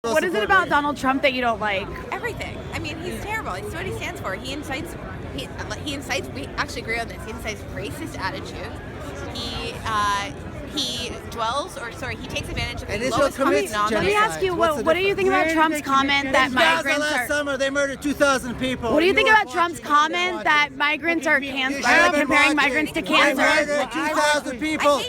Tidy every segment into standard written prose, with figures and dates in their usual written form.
What is it about Donald Trump that you don't like? Everything. I mean, he's terrible. It's what he stands for. He incites. We actually agree on this. He incites racist attitudes. He takes advantage of the lowest common denominator. Let me ask you, what do you think about Trump's comment that migrants last summer they murdered 2,000 people. What do you think about Trump's comment that migrants are cancer, comparing migrants to cancer? Murdered 2,000 people.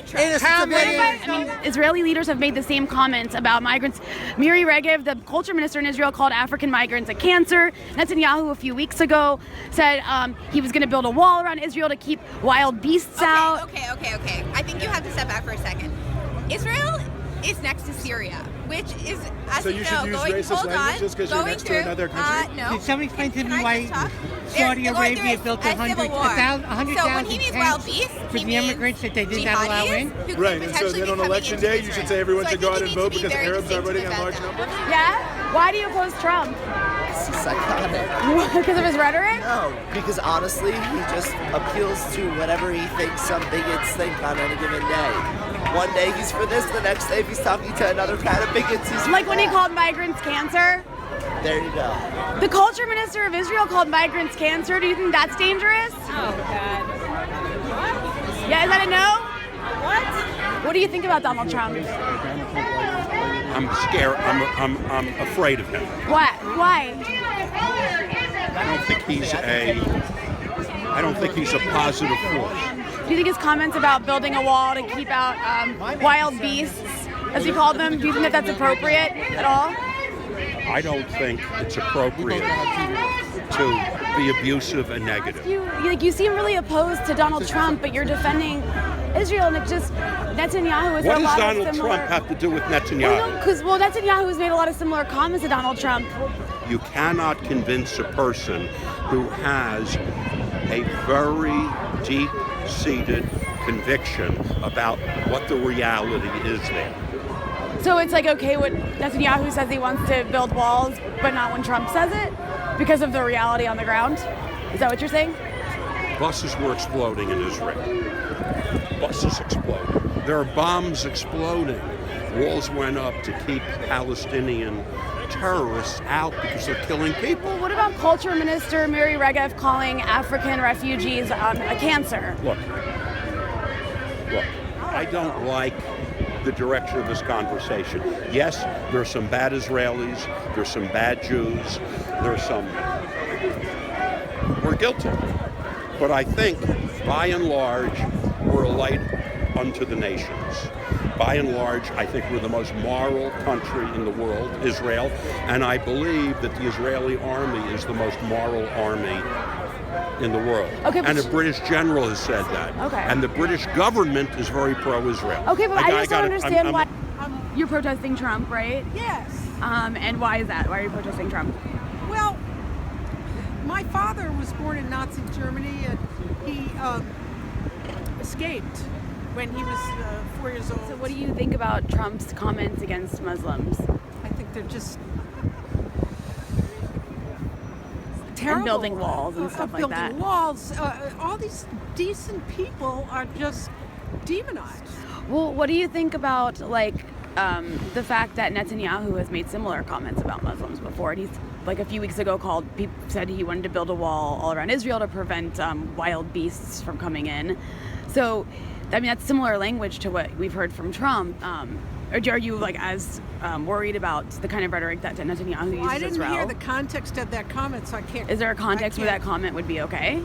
Israeli leaders have made the same comments about migrants. Miri Regev, the culture minister in Israel, called African migrants a cancer. Netanyahu a few weeks ago said he was going to build a wall around Israel to keep wild beasts out. Okay. I think you have to step back for a second. Israel is next to Syria, which is, as so you you know, should use racist language just because you're next to another country? No. Can somebody explain to me why Saudi Arabia built 100,000 So when he means wild beasts, for the immigrants that they did not allow in? Right, and so then on election day, you should say everyone should go out and vote because Arabs are voting in large numbers? Yeah? Why do you oppose Trump? He's psychotic. Because of his rhetoric? No, because honestly, he just appeals to whatever he thinks some bigots think on any given day. One day he's for this, the next day if he's talking to another kind of bigots, he's Like when he called migrants cancer? There you go. The culture minister of Israel called migrants cancer. Do you think that's dangerous? Oh, God. Yeah, is that a no? What do you think about Donald Trump? I'm scared. I'm afraid of him. What? Why? I don't think he's a positive force. Do you think his comments about building a wall to keep out wild beasts, as he called them, do you think that that's appropriate at all? I don't think it's appropriate to be abusive and negative. You seem really opposed to Donald Trump, but you're defending Israel, and it just Netanyahu is What a does lot Donald of similar. Trump have to do with Netanyahu? Because Netanyahu has made a lot of similar comments to Donald Trump. You cannot convince a person who has a very deep-seated conviction about what the reality is there. So it's like okay when Netanyahu says he wants to build walls, but not when Trump says it, because of the reality on the ground? Is that what you're saying? Buses were exploding in Israel. Buses exploded. There are bombs exploding. Walls went up to keep Palestinian terrorists out because they're killing people. Well, what about Culture Minister Miri Regev calling African refugees a cancer? Look, I don't like the direction of this conversation. Yes, there are some bad Israelis, there's some bad Jews, we're guilty. But I think, by and large, we're a light unto the nations. By and large, I think we're the most moral country in the world, Israel, and I believe that the Israeli army is the most moral army in the world. Okay, and a British general has said that. Okay. And the British government is very pro-Israel. Okay, but I just don't understand why you're protesting Trump, right? Yes. And why is that? Why are you protesting Trump? Well, my father was born in Nazi Germany, and he escaped when he was 4 years old. So what do you think about Trump's comments against Muslims? I think they're just terrible. And building walls and stuff like that. Building walls. All these decent people are just demonized. Well, what do you think about the fact that Netanyahu has made similar comments about Muslims before? And he's a few weeks ago said he wanted to build a wall all around Israel to prevent wild beasts from coming in. So, I mean, that's similar language to what we've heard from Trump. Or are you as worried about the kind of rhetoric that Netanyahu uses I didn't as well? hear the context of that comment, so I can't. Is there a context where that comment would be okay?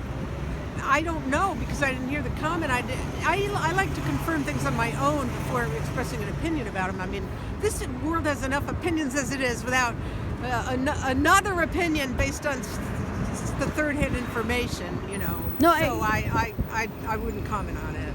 I don't know because I didn't hear the comment. I like to confirm things on my own before expressing an opinion about them. I mean, this world has enough opinions as it is without another opinion based on the third-hand information. No, so I wouldn't comment on it.